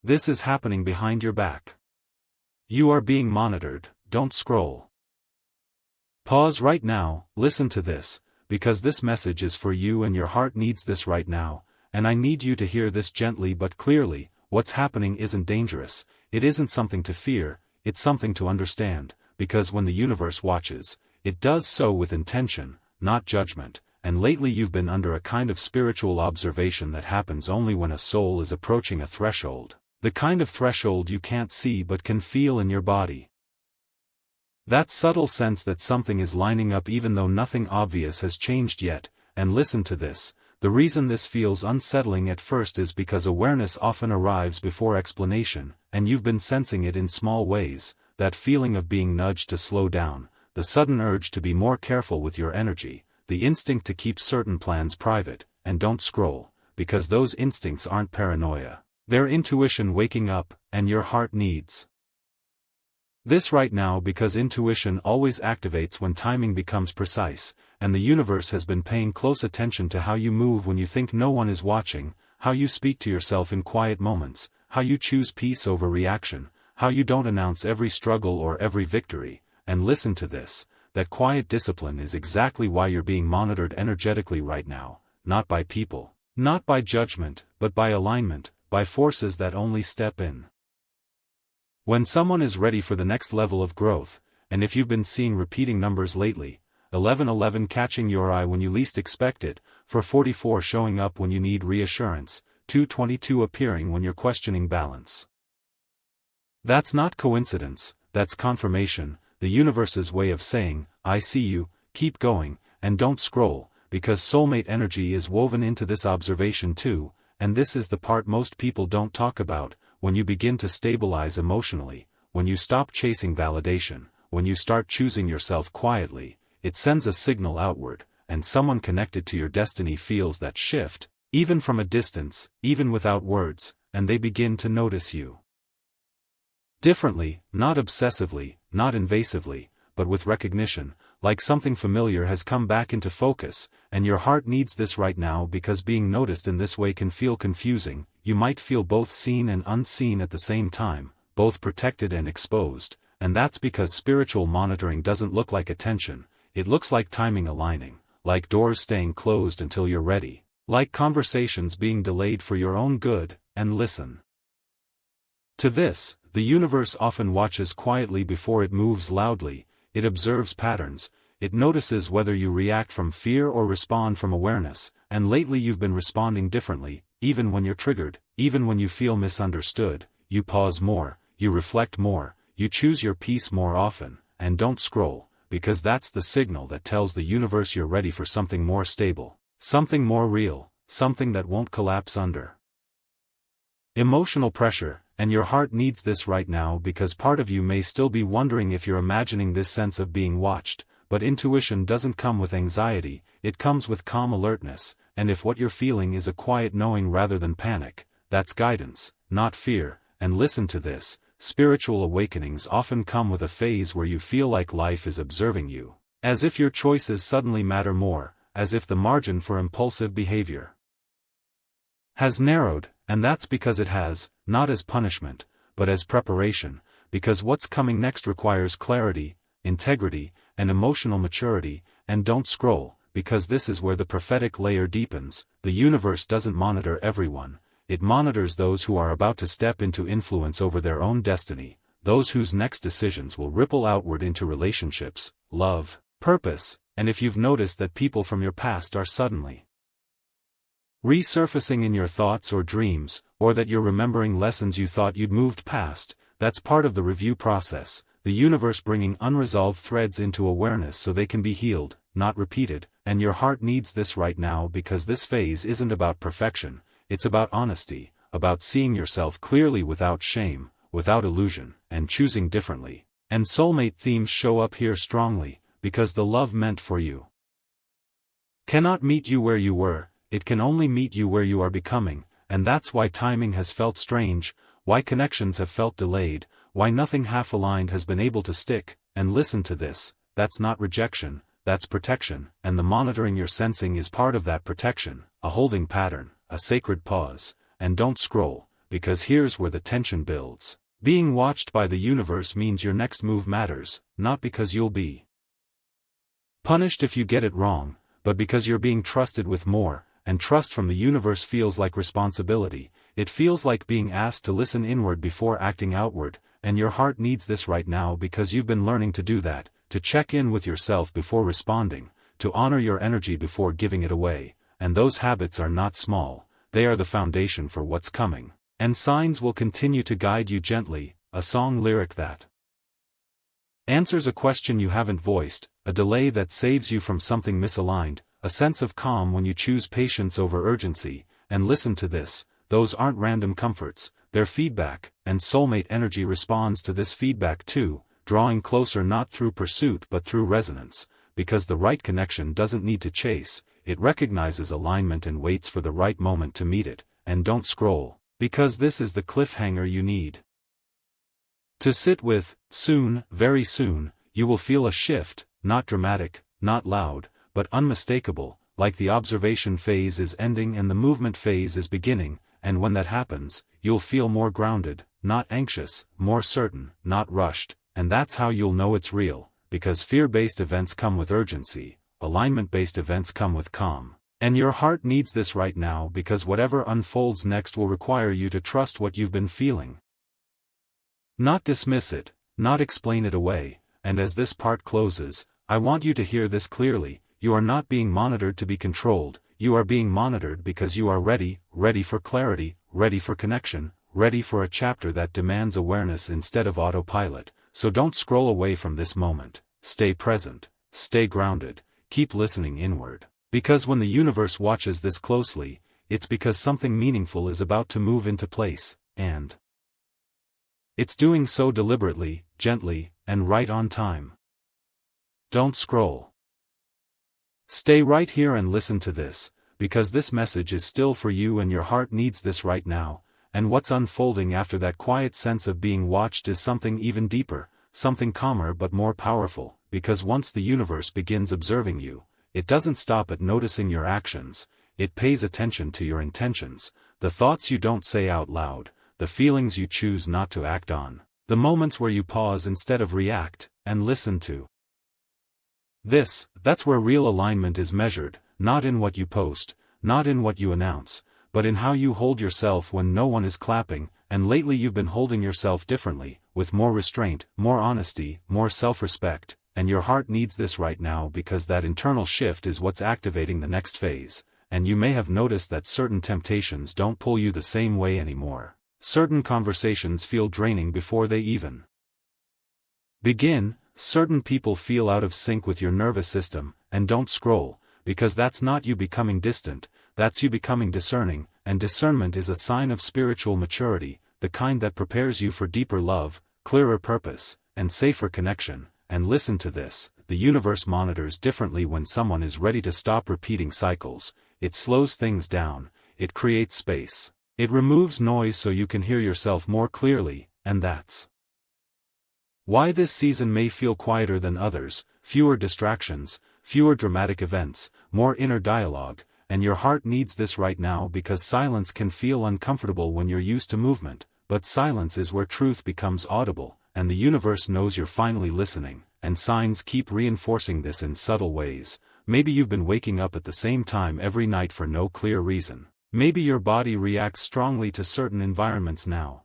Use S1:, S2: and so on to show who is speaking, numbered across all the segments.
S1: This is happening behind your back. You are being monitored, don't scroll. Pause right now, listen to this, because this message is for you and your heart needs this right now, and I need you to hear this gently but clearly. What's happening isn't dangerous, it isn't something to fear, it's something to understand, because when the universe watches, it does so with intention, not judgment, and lately you've been under a kind of spiritual observation that happens only when a soul is approaching a threshold, the kind of threshold you can't see but can feel in your body. That subtle sense that something is lining up even though nothing obvious has changed yet, and listen to this. The reason this feels unsettling at first is because awareness often arrives before explanation, and you've been sensing it in small ways, that feeling of being nudged to slow down, the sudden urge to be more careful with your energy, the instinct to keep certain plans private, and don't scroll, because those instincts aren't paranoia. They're intuition waking up, and your heart needs this right now because intuition always activates when timing becomes precise, and the universe has been paying close attention to how you move when you think no one is watching, how you speak to yourself in quiet moments, how you choose peace over reaction, how you don't announce every struggle or every victory, and listen to this, that quiet discipline is exactly why you're being monitored energetically right now, not by people, not by judgment, but by alignment, by forces that only step in when someone is ready for the next level of growth. And if you've been seeing repeating numbers lately, 1111 catching your eye when you least expect it, 444 showing up when you need reassurance, 222 appearing when you're questioning balance. That's not coincidence, that's confirmation, the universe's way of saying, I see you, keep going, and don't scroll, because soulmate energy is woven into this observation too, and this is the part most people don't talk about. When you begin to stabilize emotionally, when you stop chasing validation, when you start choosing yourself quietly, it sends a signal outward, and someone connected to your destiny feels that shift, even from a distance, even without words, and they begin to notice you differently, not obsessively, not invasively, but with recognition, like something familiar has come back into focus, and your heart needs this right now because being noticed in this way can feel confusing. You might feel both seen and unseen at the same time, both protected and exposed, and that's because spiritual monitoring doesn't look like attention, it looks like timing aligning, like doors staying closed until you're ready, like conversations being delayed for your own good. And listen to this, the universe often watches quietly before it moves loudly, it observes patterns, it notices whether you react from fear or respond from awareness, and lately you've been responding differently. Even when you're triggered, even when you feel misunderstood, you pause more, you reflect more, you choose your peace more often, and don't scroll, because that's the signal that tells the universe you're ready for something more stable, something more real, something that won't collapse under emotional pressure. And your heart needs this right now because part of you may still be wondering if you're imagining this sense of being watched, but intuition doesn't come with anxiety, it comes with calm alertness, and if what you're feeling is a quiet knowing rather than panic, that's guidance, not fear. And listen to this, spiritual awakenings often come with a phase where you feel like life is observing you, as if your choices suddenly matter more, as if the margin for impulsive behavior has narrowed, and that's because it has, not as punishment, but as preparation, because what's coming next requires clarity, integrity, and emotional maturity. And don't scroll, because this is where the prophetic layer deepens. The universe doesn't monitor everyone, it monitors those who are about to step into influence over their own destiny, those whose next decisions will ripple outward into relationships, love, purpose. And if you've noticed that people from your past are suddenly resurfacing in your thoughts or dreams, or that you're remembering lessons you thought you'd moved past, that's part of the review process, the universe bringing unresolved threads into awareness so they can be healed, not repeated. And your heart needs this right now because this phase isn't about perfection, it's about honesty, about seeing yourself clearly without shame, without illusion, and choosing differently. And soulmate themes show up here strongly, because the love meant for you cannot meet you where you were, it can only meet you where you are becoming, and that's why timing has felt strange, why connections have felt delayed, why nothing half-aligned has been able to stick. And listen to this, that's not rejection, that's protection, and the monitoring you're sensing is part of that protection, a holding pattern, a sacred pause. And don't scroll, because here's where the tension builds. Being watched by the universe means your next move matters, not because you'll be punished if you get it wrong, but because you're being trusted with more, and trust from the universe feels like responsibility. It feels like being asked to listen inward before acting outward, and your heart needs this right now because you've been learning to do that, to check in with yourself before responding, to honor your energy before giving it away, and those habits are not small, they are the foundation for what's coming. And signs will continue to guide you gently, a song lyric that answers a question you haven't voiced, a delay that saves you from something misaligned, a sense of calm when you choose patience over urgency, and listen to this, those aren't random comforts, they're feedback, and soulmate energy responds to this feedback too, drawing closer not through pursuit but through resonance, because the right connection doesn't need to chase, it recognizes alignment and waits for the right moment to meet it, and don't scroll. Because this is the cliffhanger you need to sit with. Soon, very soon, you will feel a shift, not dramatic, not loud, but unmistakable, like the observation phase is ending and the movement phase is beginning, and when that happens, you'll feel more grounded, not anxious, more certain, not rushed, and that's how you'll know it's real, because fear-based events come with urgency, alignment-based events come with calm. And your heart needs this right now because whatever unfolds next will require you to trust what you've been feeling. Not dismiss it, not explain it away, and as this part closes, I want you to hear this clearly, you are not being monitored to be controlled, you are being monitored because you are ready, ready for clarity, ready for connection, ready for a chapter that demands awareness instead of autopilot, so don't scroll away from this moment, stay present, stay grounded, keep listening inward. Because when the universe watches this closely, it's because something meaningful is about to move into place, and it's doing so deliberately, gently, and right on time. Don't scroll. Stay right here and listen to this, because this message is still for you and your heart needs this right now, and what's unfolding after that quiet sense of being watched is something even deeper, something calmer but more powerful, because once the universe begins observing you, it doesn't stop at noticing your actions, it pays attention to your intentions, the thoughts you don't say out loud, the feelings you choose not to act on, the moments where you pause instead of react, and listen to this. That's where real alignment is measured, not in what you post, not in what you announce, but in how you hold yourself when no one is clapping, and lately you've been holding yourself differently, with more restraint, more honesty, more self-respect. And your heart needs this right now because that internal shift is what's activating the next phase, and you may have noticed that certain temptations don't pull you the same way anymore. Certain conversations feel draining before they even begin, certain people feel out of sync with your nervous system, and don't scroll, because that's not you becoming distant, that's you becoming discerning, and discernment is a sign of spiritual maturity, the kind that prepares you for deeper love, clearer purpose, and safer connection. And listen to this, the universe monitors differently when someone is ready to stop repeating cycles, it slows things down, it creates space, it removes noise so you can hear yourself more clearly, and that's why this season may feel quieter than others, fewer distractions, fewer dramatic events, more inner dialogue, and your heart needs this right now because silence can feel uncomfortable when you're used to movement, but silence is where truth becomes audible. And the universe knows you're finally listening, and signs keep reinforcing this in subtle ways. Maybe you've been waking up at the same time every night for no clear reason. Maybe your body reacts strongly to certain environments now.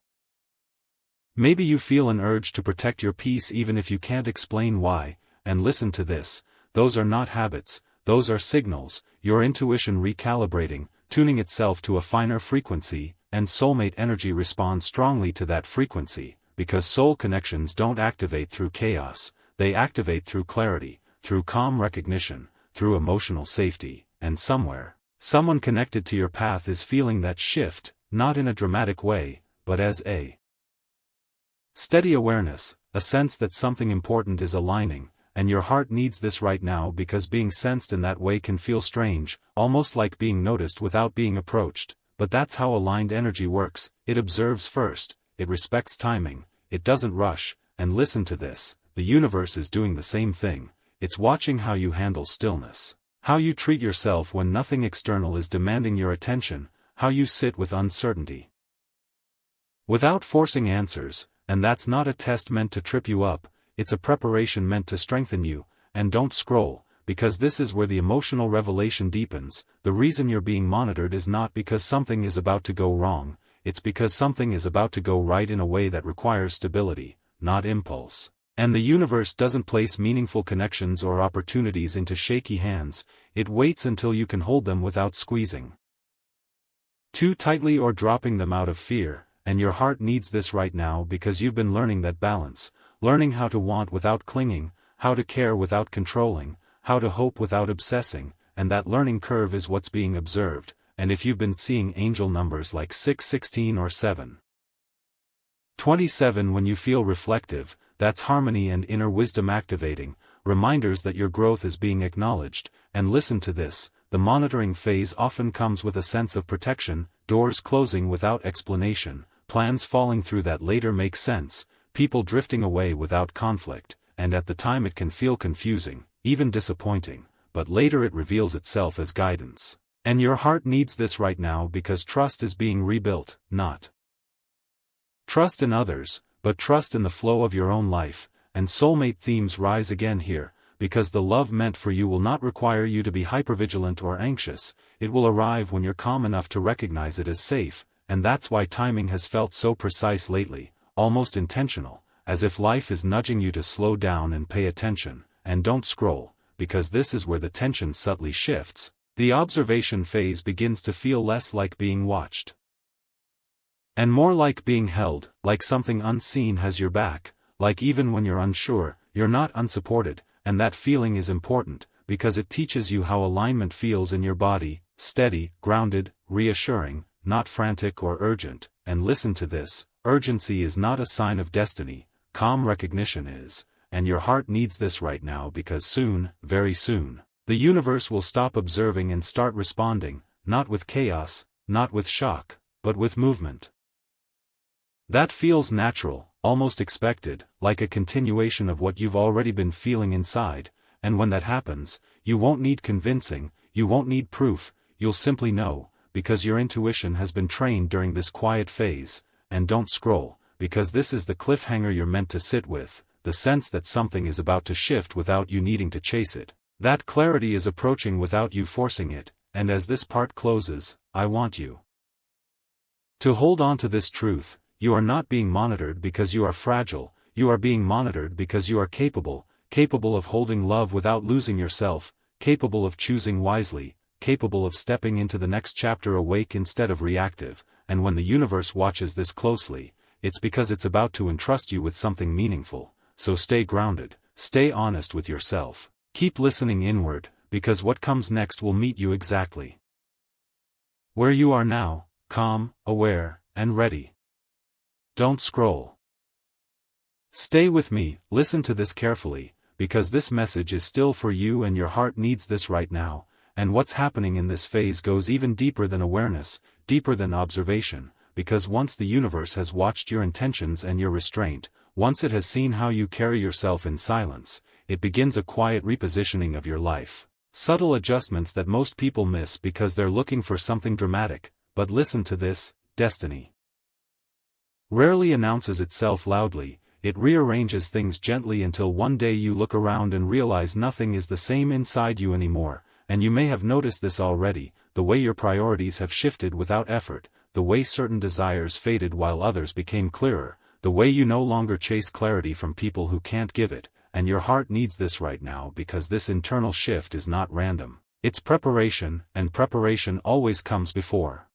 S1: Maybe you feel an urge to protect your peace even if you can't explain why, and listen to this, those are not habits, those are signals, your intuition recalibrating, tuning itself to a finer frequency, and soulmate energy responds strongly to that frequency. Because soul connections don't activate through chaos, they activate through clarity, through calm recognition, through emotional safety, and somewhere, someone connected to your path is feeling that shift, not in a dramatic way, but as a steady awareness, a sense that something important is aligning, and your heart needs this right now because being sensed in that way can feel strange, almost like being noticed without being approached, but that's how aligned energy works, it observes first. It respects timing, it doesn't rush, and listen to this, the universe is doing the same thing, it's watching how you handle stillness, how you treat yourself when nothing external is demanding your attention, how you sit with uncertainty. Without forcing answers, and that's not a test meant to trip you up, it's a preparation meant to strengthen you. And don't scroll, because this is where the emotional revelation deepens. The reason you're being monitored is not because something is about to go wrong, it's because something is about to go right in a way that requires stability, not impulse. And the universe doesn't place meaningful connections or opportunities into shaky hands, it waits until you can hold them without squeezing too tightly or dropping them out of fear. And your heart needs this right now because you've been learning that balance, learning how to want without clinging, how to care without controlling, how to hope without obsessing, and that learning curve is what's being observed. And if you've been seeing angel numbers like 616 or 727 when you feel reflective, that's harmony and inner wisdom activating, reminders that your growth is being acknowledged. And listen to this, the monitoring phase often comes with a sense of protection, doors closing without explanation, plans falling through that later make sense, people drifting away without conflict, and at the time it can feel confusing, even disappointing, but later it reveals itself as guidance. And your heart needs this right now because trust is being rebuilt, not trust in others, but trust in the flow of your own life. And soulmate themes rise again here, because the love meant for you will not require you to be hypervigilant or anxious, it will arrive when you're calm enough to recognize it as safe. And that's why timing has felt so precise lately, almost intentional, as if life is nudging you to slow down and pay attention. And don't scroll, because this is where the tension subtly shifts. The observation phase begins to feel less like being watched, and more like being held, like something unseen has your back, like even when you're unsure, you're not unsupported. And that feeling is important, because it teaches you how alignment feels in your body, steady, grounded, reassuring, not frantic or urgent. And listen to this, urgency is not a sign of destiny, calm recognition is. And your heart needs this right now because soon, very soon, the universe will stop observing and start responding, not with chaos, not with shock, but with movement. That feels natural, almost expected, like a continuation of what you've already been feeling inside. And when that happens, you won't need convincing, you won't need proof, you'll simply know, because your intuition has been trained during this quiet phase. And don't scroll, because this is the cliffhanger you're meant to sit with, the sense that something is about to shift without you needing to chase it. That clarity is approaching without you forcing it. And as this part closes, I want you to hold on to this truth. You are not being monitored because you are fragile, you are being monitored because you are capable of holding love without losing yourself, capable of choosing wisely, capable of stepping into the next chapter awake instead of reactive. And when the universe watches this closely, it's because it's about to entrust you with something meaningful. So stay grounded, stay honest with yourself, keep listening inward, because what comes next will meet you exactly where you are now, calm, aware, and ready. Don't scroll. Stay with me, listen to this carefully, because this message is still for you and your heart needs this right now. And what's happening in this phase goes even deeper than awareness, deeper than observation, because once the universe has watched your intentions and your restraint, once it has seen how you carry yourself in silence, it begins a quiet repositioning of your life. Subtle adjustments that most people miss because they're looking for something dramatic. But listen to this, destiny rarely announces itself loudly, it rearranges things gently until one day you look around and realize nothing is the same inside you anymore. And you may have noticed this already, the way your priorities have shifted without effort, the way certain desires faded while others became clearer, the way you no longer chase clarity from people who can't give it. And your heart needs this right now because this internal shift is not random, it's preparation, and preparation always comes before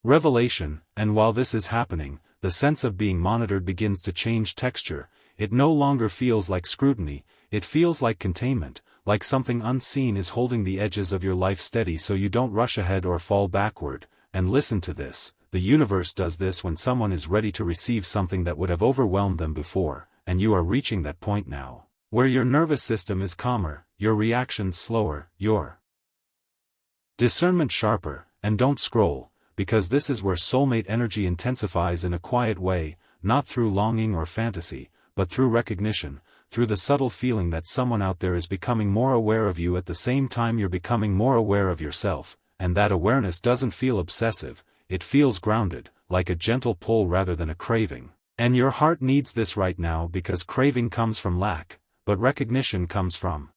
S1: revelation. And while this is happening, the sense of being monitored begins to change texture. It no longer feels like scrutiny, it feels like containment, like something unseen is holding the edges of your life steady so you don't rush ahead or fall backward. And listen to this, the universe does this when someone is ready to receive something that would have overwhelmed them before. And you are reaching that point now, where your nervous system is calmer, your reactions slower, your discernment sharper. And don't scroll, because this is where soulmate energy intensifies in a quiet way, not through longing or fantasy, but through recognition, through the subtle feeling that someone out there is becoming more aware of you at the same time you're becoming more aware of yourself. And that awareness doesn't feel obsessive, it feels grounded, like a gentle pull rather than a craving. And your heart needs this right now because craving comes from lack, but recognition comes from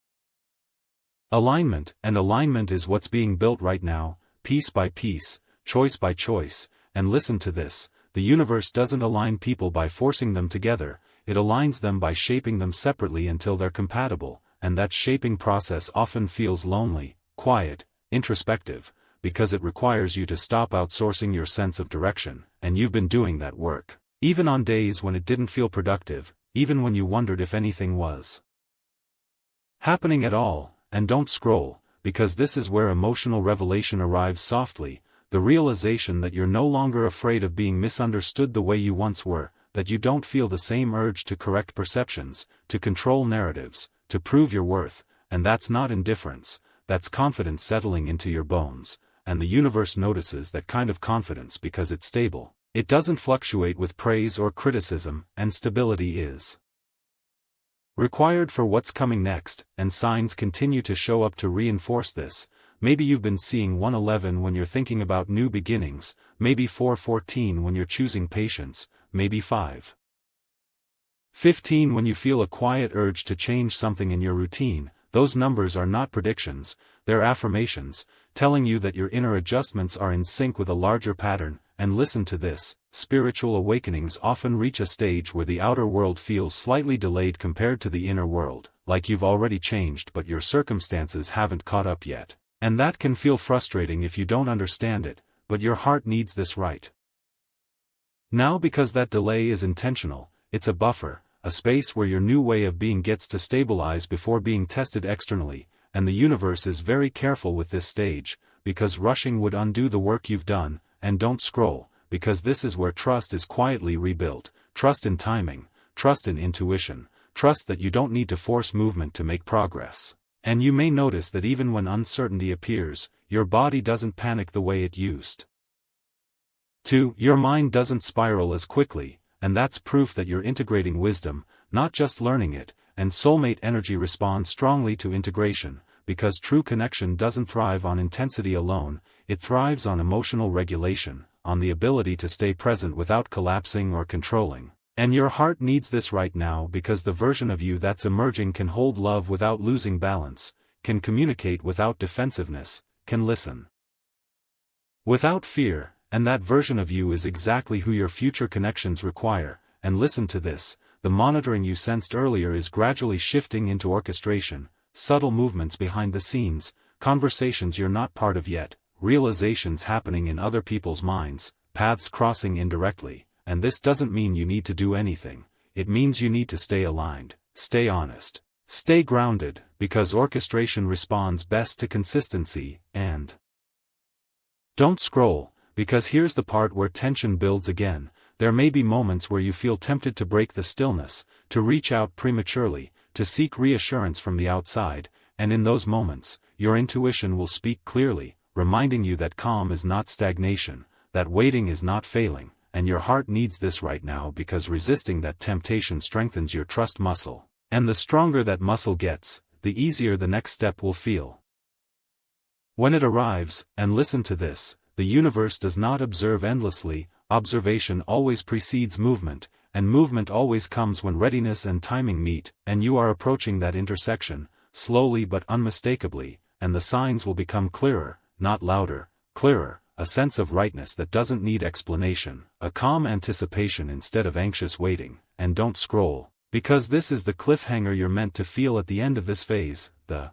S1: alignment, and alignment is what's being built right now, piece by piece, choice by choice. And listen to this, the universe doesn't align people by forcing them together, it aligns them by shaping them separately until they're compatible, and that shaping process often feels lonely, quiet, introspective, because it requires you to stop outsourcing your sense of direction, and you've been doing that work. Even on days when it didn't feel productive, even when you wondered if anything was happening at all. And don't scroll, because this is where emotional revelation arrives softly, the realization that you're no longer afraid of being misunderstood the way you once were, that you don't feel the same urge to correct perceptions, to control narratives, to prove your worth, and that's not indifference, that's confidence settling into your bones, and the universe notices that kind of confidence because it's stable. It doesn't fluctuate with praise or criticism, and stability is required for what's coming next, and signs continue to show up to reinforce this. Maybe you've been seeing 111 when you're thinking about new beginnings, maybe 414 when you're choosing patience, maybe 515 when you feel a quiet urge to change something in your routine. Those numbers are not predictions, they're affirmations, telling you that your inner adjustments are in sync with a larger pattern. And listen to this, spiritual awakenings often reach a stage where the outer world feels slightly delayed compared to the inner world, like you've already changed but your circumstances haven't caught up yet. And that can feel frustrating if you don't understand it, but your heart needs this right now because that delay is intentional. It's a buffer, a space where your new way of being gets to stabilize before being tested externally, and the universe is very careful with this stage, because rushing would undo the work you've done. And don't scroll, because this is where trust is quietly rebuilt, trust in timing, trust in intuition, trust that you don't need to force movement to make progress. And you may notice that even when uncertainty appears, your body doesn't panic the way it used to. Your mind doesn't spiral as quickly, and that's proof that you're integrating wisdom, not just learning it, and soulmate energy responds strongly to integration, because true connection doesn't thrive on intensity alone. It thrives on emotional regulation, on the ability to stay present without collapsing or controlling. And your heart needs this right now because the version of you that's emerging can hold love without losing balance, can communicate without defensiveness, can listen without fear, and that version of you is exactly who your future connections require. And listen to this, the monitoring you sensed earlier is gradually shifting into orchestration, subtle movements behind the scenes, conversations you're not part of yet, realizations happening in other people's minds, paths crossing indirectly. And this doesn't mean you need to do anything, it means you need to stay aligned, stay honest, stay grounded, because orchestration responds best to consistency. And don't scroll, because here's the part where tension builds again. There may be moments where you feel tempted to break the stillness, to reach out prematurely, to seek reassurance from the outside, and in those moments, your intuition will speak clearly, reminding you that calm is not stagnation, that waiting is not failing, and your heart needs this right now because resisting that temptation strengthens your trust muscle, and the stronger that muscle gets, the easier the next step will feel when it arrives. And listen to this, the universe does not observe endlessly, observation always precedes movement, and movement always comes when readiness and timing meet, and you are approaching that intersection, slowly but unmistakably, and the signs will become clearer, not louder, clearer, a sense of rightness that doesn't need explanation, a calm anticipation instead of anxious waiting. And don't scroll, because this is the cliffhanger you're meant to feel at the end of this phase, the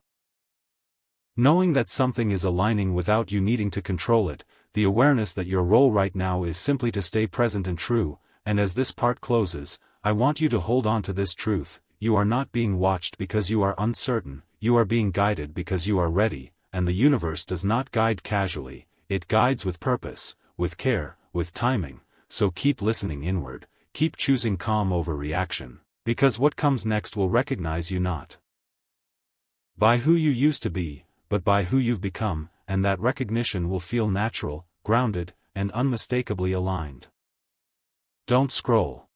S1: knowing that something is aligning without you needing to control it, the awareness that your role right now is simply to stay present and true. And as this part closes, I want you to hold on to this truth, you are not being watched because you are uncertain, you are being guided because you are ready. And the universe does not guide casually, it guides with purpose, with care, with timing. So keep listening inward, keep choosing calm over reaction, because what comes next will recognize you not by who you used to be, but by who you've become, and that recognition will feel natural, grounded, and unmistakably aligned. Don't scroll.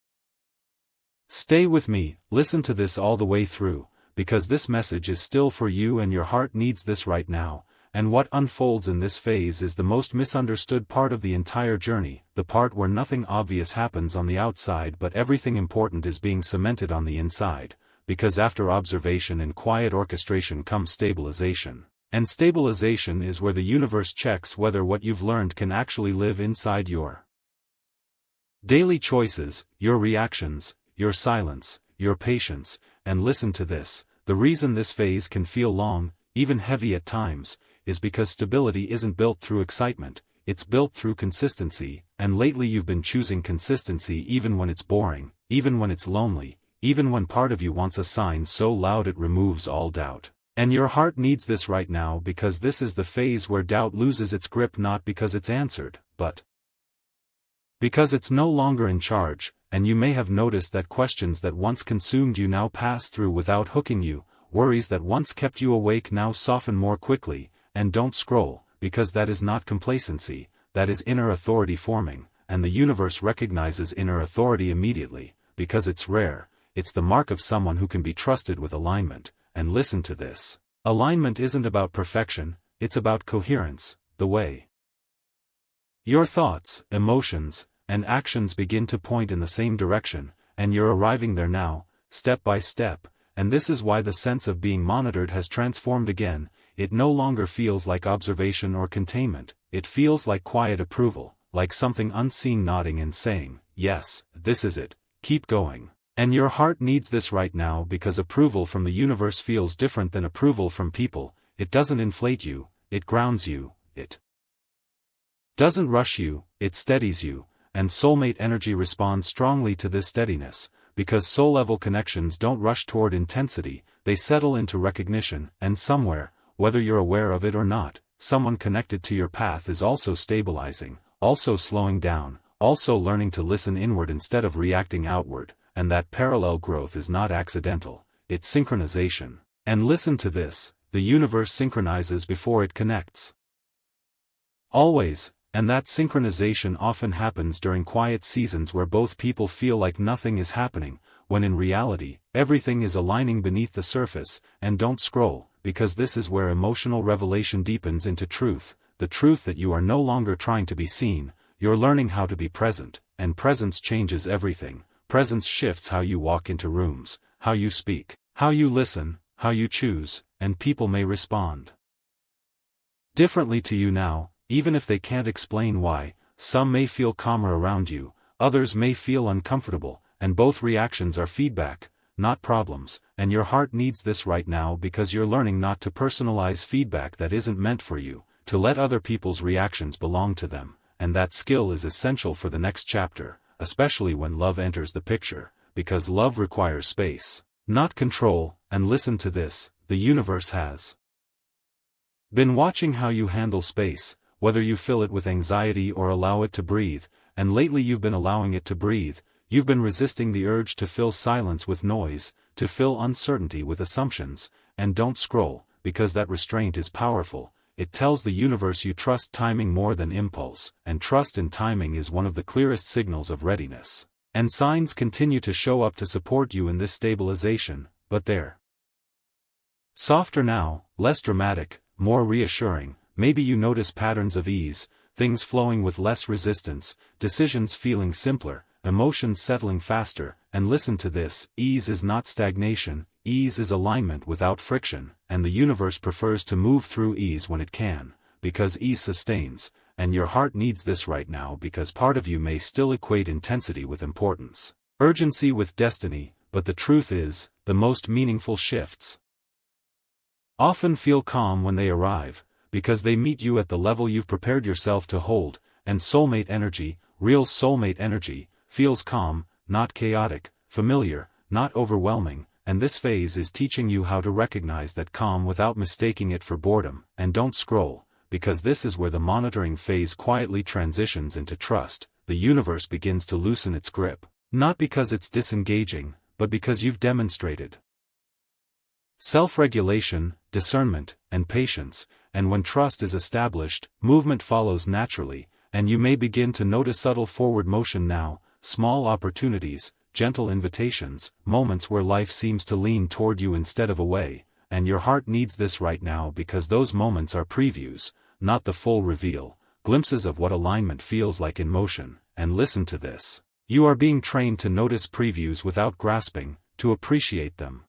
S1: Stay with me, listen to this all the way through, because this message is still for you and your heart needs this right now. and what unfolds in this phase is the most misunderstood part of the entire journey, the part where nothing obvious happens on the outside but everything important is being cemented on the inside, because after observation and quiet orchestration comes stabilization. And stabilization is where the universe checks whether what you've learned can actually live inside your daily choices, your reactions, your silence, your patience, and listen to this, the reason this phase can feel long, even heavy at times, is because stability isn't built through excitement, it's built through consistency, and lately you've been choosing consistency even when it's boring, even when it's lonely, even when part of you wants a sign so loud it removes all doubt. And your heart needs this right now because this is the phase where doubt loses its grip, not because it's answered, but because it's no longer in charge, and you may have noticed that questions that once consumed you now pass through without hooking you, worries that once kept you awake now soften more quickly, and don't scroll, because that is not complacency, that is inner authority forming, and the universe recognizes inner authority immediately, because it's rare, it's the mark of someone who can be trusted with alignment, and listen to this. Alignment isn't about perfection, it's about coherence, the way your thoughts, emotions, and actions begin to point in the same direction, and you're arriving there now, step by step, and this is why the sense of being monitored has transformed again. It no longer feels like observation or containment, it feels like quiet approval, like something unseen nodding and saying, yes, this is it, keep going. And your heart needs this right now because approval from the universe feels different than approval from people, it doesn't inflate you, it grounds you, it doesn't rush you, it steadies you, and soulmate energy responds strongly to this steadiness, because soul-level connections don't rush toward intensity, they settle into recognition, and somewhere, whether you're aware of it or not, someone connected to your path is also stabilizing, also slowing down, also learning to listen inward instead of reacting outward, and that parallel growth is not accidental, it's synchronization. And listen to this, the universe synchronizes before it connects. Always. And that synchronization often happens during quiet seasons where both people feel like nothing is happening, when in reality, everything is aligning beneath the surface, and don't scroll, because this is where emotional revelation deepens into truth, the truth that you are no longer trying to be seen, you're learning how to be present, and presence changes everything, presence shifts how you walk into rooms, how you speak, how you listen, how you choose, and people may respond differently to you now. Even if they can't explain why, some may feel calmer around you, others may feel uncomfortable, and both reactions are feedback, not problems, and your heart needs this right now because you're learning not to personalize feedback that isn't meant for you, to let other people's reactions belong to them, and that skill is essential for the next chapter, especially when love enters the picture, because love requires space, not control, and listen to this, the universe has been watching how you handle space, whether you fill it with anxiety or allow it to breathe, and lately you've been allowing it to breathe, you've been resisting the urge to fill silence with noise, to fill uncertainty with assumptions, and don't scroll, because that restraint is powerful, it tells the universe you trust timing more than impulse, and trust in timing is one of the clearest signals of readiness. And signs continue to show up to support you in this stabilization, but they're softer now, less dramatic, more reassuring. Maybe you notice patterns of ease, things flowing with less resistance, decisions feeling simpler, emotions settling faster, and listen to this, ease is not stagnation, ease is alignment without friction, and the universe prefers to move through ease when it can, because ease sustains, and your heart needs this right now because part of you may still equate intensity with importance, urgency with destiny, but the truth is, the most meaningful shifts often feel calm when they arrive, because they meet you at the level you've prepared yourself to hold, and soulmate energy, real soulmate energy, feels calm, not chaotic, familiar, not overwhelming, and this phase is teaching you how to recognize that calm without mistaking it for boredom, and don't scroll, because this is where the monitoring phase quietly transitions into trust, the universe begins to loosen its grip, not because it's disengaging, but because you've demonstrated self-regulation, discernment, and patience, and when trust is established, movement follows naturally, and you may begin to notice subtle forward motion now, small opportunities, gentle invitations, moments where life seems to lean toward you instead of away, and your heart needs this right now because those moments are previews, not the full reveal, glimpses of what alignment feels like in motion. And listen to this. You are being trained to notice previews without grasping, to appreciate them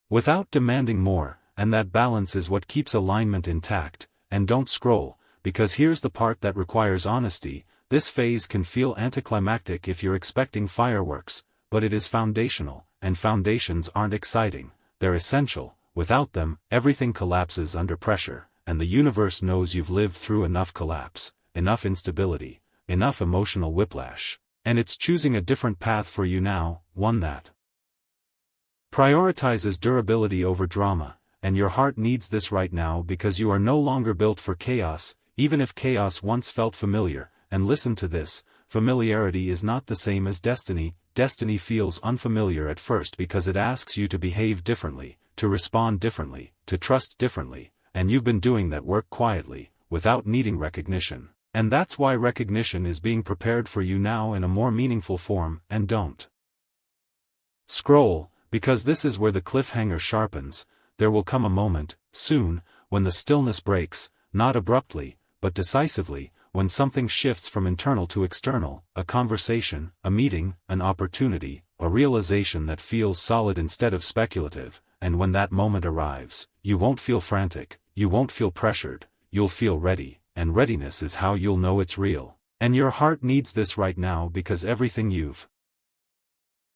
S1: without demanding more, and that balance is what keeps alignment intact. And don't scroll, because here's the part that requires honesty. This phase can feel anticlimactic if you're expecting fireworks, but it is foundational, and foundations aren't exciting, they're essential. Without them, everything collapses under pressure, and the universe knows you've lived through enough collapse, enough instability, enough emotional whiplash, and it's choosing a different path for you now, one that prioritizes durability over drama. And your heart needs this right now because you are no longer built for chaos, even if chaos once felt familiar. And listen to this, familiarity is not the same as destiny. Destiny feels unfamiliar at first because it asks you to behave differently, to respond differently, to trust differently, and you've been doing that work quietly, without needing recognition. And that's why recognition is being prepared for you now in a more meaningful form. And don't scroll, because this is where the cliffhanger sharpens. There will come a moment, soon, when the stillness breaks, not abruptly, but decisively, when something shifts from internal to external, a conversation, a meeting, an opportunity, a realization that feels solid instead of speculative. And when that moment arrives, you won't feel frantic, you won't feel pressured, you'll feel ready, and readiness is how you'll know it's real. And your heart needs this right now because everything you've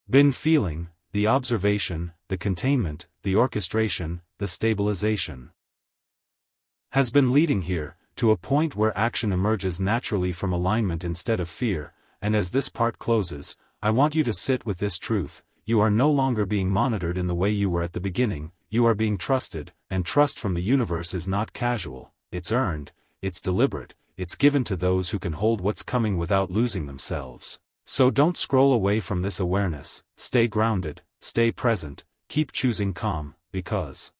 S1: been feeling, the observation, the containment, the orchestration, the stabilization, has been leading here, to a point where action emerges naturally from alignment instead of fear. And as this part closes, I want you to sit with this truth: you are no longer being monitored in the way you were at the beginning, you are being trusted, and trust from the universe is not casual, it's earned, it's deliberate, it's given to those who can hold what's coming without losing themselves. So don't scroll away from this awareness, stay grounded, stay present, keep choosing calm, because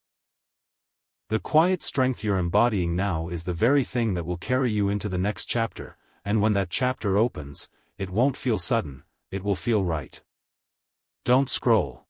S1: the quiet strength you're embodying now is the very thing that will carry you into the next chapter. And when that chapter opens, it won't feel sudden, it will feel right. Don't scroll.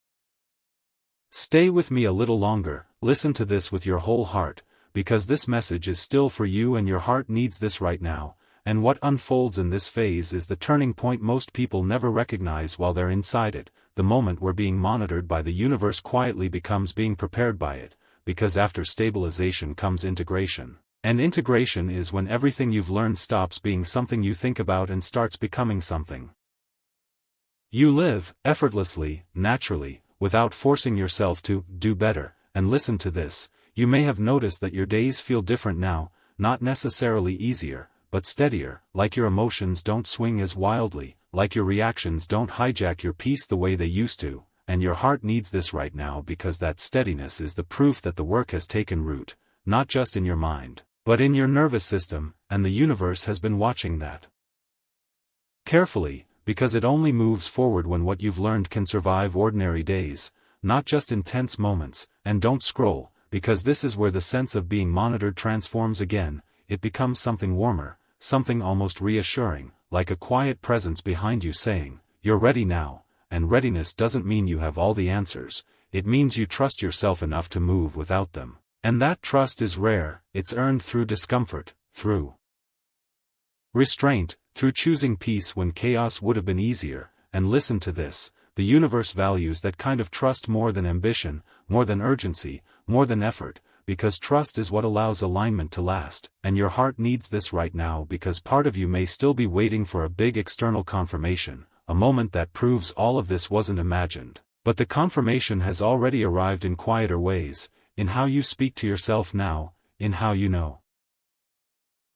S1: Stay with me a little longer, listen to this with your whole heart, because this message is still for you and your heart needs this right now. And what unfolds in this phase is the turning point most people never recognize while they're inside it, the moment where being monitored by the universe quietly becomes being prepared by it, because after stabilization comes integration. And integration is when everything you've learned stops being something you think about and starts becoming something you live, effortlessly, naturally, without forcing yourself to do better. And listen to this, you may have noticed that your days feel different now, not necessarily easier, but steadier, like your emotions don't swing as wildly, like your reactions don't hijack your peace the way they used to. And your heart needs this right now because that steadiness is the proof that the work has taken root, not just in your mind, but in your nervous system, and the universe has been watching that carefully, because it only moves forward when what you've learned can survive ordinary days, not just intense moments. And don't scroll, because this is where the sense of being monitored transforms again. It becomes something warmer, something almost reassuring, like a quiet presence behind you saying, "You're ready now." And readiness doesn't mean you have all the answers, it means you trust yourself enough to move without them. And that trust is rare, it's earned through discomfort, through restraint, through choosing peace when chaos would have been easier. And listen to this, the universe values that kind of trust more than ambition, more than urgency, more than effort, because trust is what allows alignment to last. And your heart needs this right now because part of you may still be waiting for a big external confirmation, a moment that proves all of this wasn't imagined. But the confirmation has already arrived in quieter ways, in how you speak to yourself now, in how you no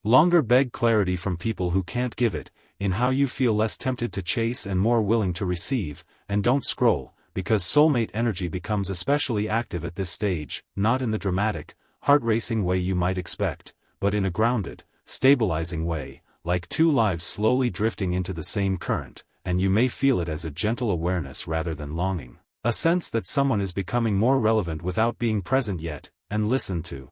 S1: longer beg clarity from people who can't give it, in how you feel less tempted to chase and more willing to receive. And don't scroll, because soulmate energy becomes especially active at this stage, not in the dramatic, heart-racing way you might expect, but in a grounded, stabilizing way, like two lives slowly drifting into the same current. And you may feel it as a gentle awareness rather than longing, a sense that someone is becoming more relevant without being present yet. And listen to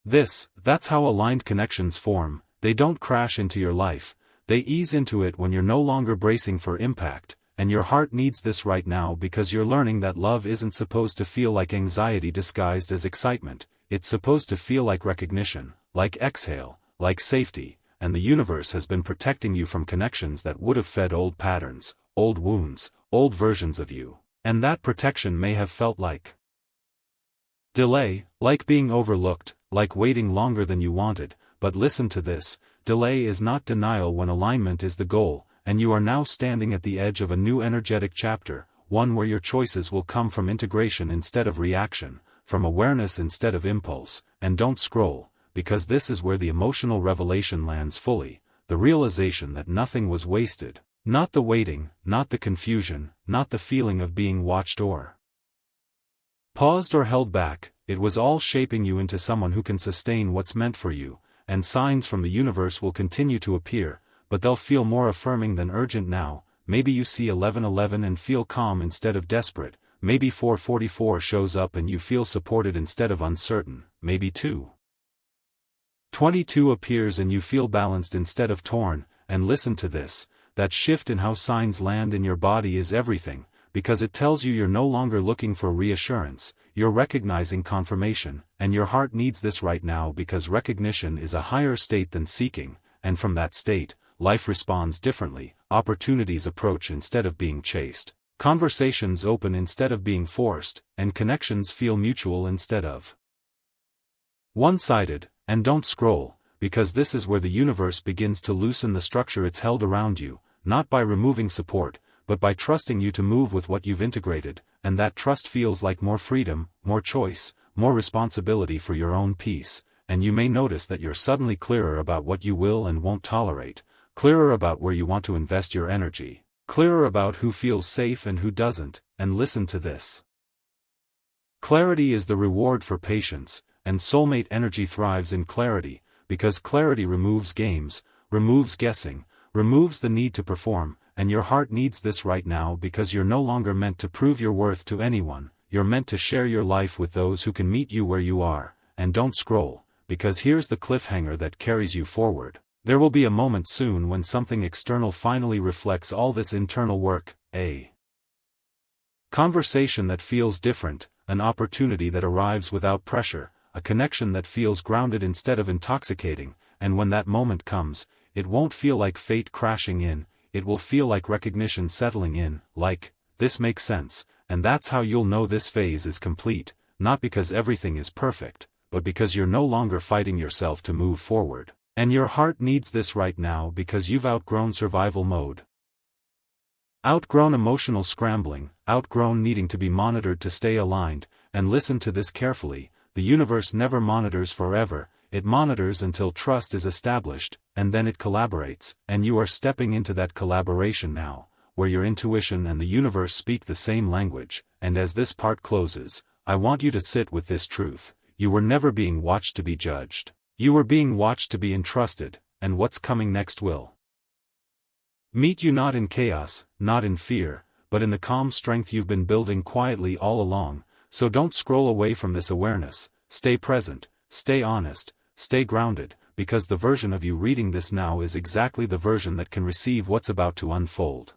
S1: this, that's how aligned connections form. They don't crash into your life, they ease into it when you're no longer bracing for impact. and your heart needs this right now because you're learning that love isn't supposed to feel like anxiety disguised as excitement, it's supposed to feel like recognition, like exhale, like safety, and the universe has been protecting you from connections that would have fed old patterns, old wounds, old versions of you, and that protection may have felt like delay, like being overlooked, like waiting longer than you wanted, but listen to this, delay is not denial when alignment is the goal, and you are now standing at the edge of a new energetic chapter, one where your choices will come from integration instead of reaction, from awareness instead of impulse, and don't scroll, because this is where the emotional revelation lands fully, the realization that nothing was wasted, not the waiting, not the confusion, not the feeling of being watched or paused or held back, it was all shaping you into someone who can sustain what's meant for you, and signs from the universe will continue to appear, but they'll feel more affirming than urgent now. Maybe you see 1111 and feel calm instead of desperate, maybe 444 shows up and you feel supported instead of uncertain, maybe 222 appears and you feel balanced instead of torn, and listen to this, that shift in how signs land in your body is everything, because it tells you you're no longer looking for reassurance, you're recognizing confirmation, and your heart needs this right now because recognition is a higher state than seeking, and from that state, life responds differently, opportunities approach instead of being chased, conversations open instead of being forced, and connections feel mutual instead of one-sided. And don't scroll, because this is where the universe begins to loosen the structure it's held around you, not by removing support, but by trusting you to move with what you've integrated, and that trust feels like more freedom, more choice, more responsibility for your own peace, and you may notice that you're suddenly clearer about what you will and won't tolerate, clearer about where you want to invest your energy, clearer about who feels safe and who doesn't, and listen to this. Clarity is the reward for patience, and soulmate energy thrives in clarity, because clarity removes games, removes guessing, removes the need to perform, and your heart needs this right now because you're no longer meant to prove your worth to anyone, you're meant to share your life with those who can meet you where you are, and don't scroll, because here's the cliffhanger that carries you forward. There will be a moment soon when something external finally reflects all this internal work, a conversation that feels different, an opportunity that arrives without pressure, a connection that feels grounded instead of intoxicating, and when that moment comes, it won't feel like fate crashing in, it will feel like recognition settling in, like, this makes sense, and that's how you'll know this phase is complete, not because everything is perfect, but because you're no longer fighting yourself to move forward, and your heart needs this right now because you've outgrown survival mode. Outgrown emotional scrambling, outgrown needing to be monitored to stay aligned, and listen to this carefully. The universe never monitors forever, it monitors until trust is established, and then it collaborates, and you are stepping into that collaboration now, where your intuition and the universe speak the same language, and as this part closes, I want you to sit with this truth, you were never being watched to be judged, you were being watched to be entrusted, and what's coming next will meet you not in chaos, not in fear, but in the calm strength you've been building quietly all along. So don't scroll away from this awareness, stay present, stay honest, stay grounded, because the version of you reading this now is exactly the version that can receive what's about to unfold.